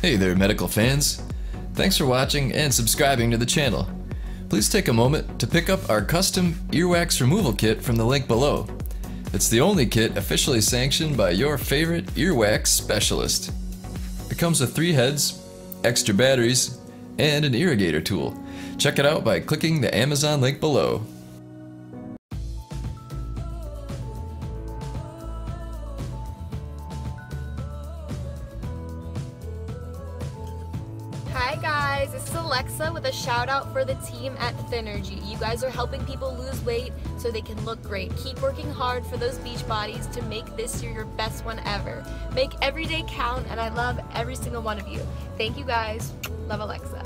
Hey there, medical fans. Thanks for watching and subscribing to the channel. Please take a moment to pick up our custom earwax removal kit from the link below. It's the only kit officially sanctioned by your favorite earwax specialist. It comes with 3 heads, extra batteries, and an irrigator tool. Check it out by clicking the Amazon link below. Hi guys, this is Alexa with a shout out for the team at Thinnergy. You guys are helping people lose weight so they can look great. Keep working hard for those beach bodies to make this year your best one ever. Make every day count, and I love every single one of you. Thank you guys. Love, Alexa.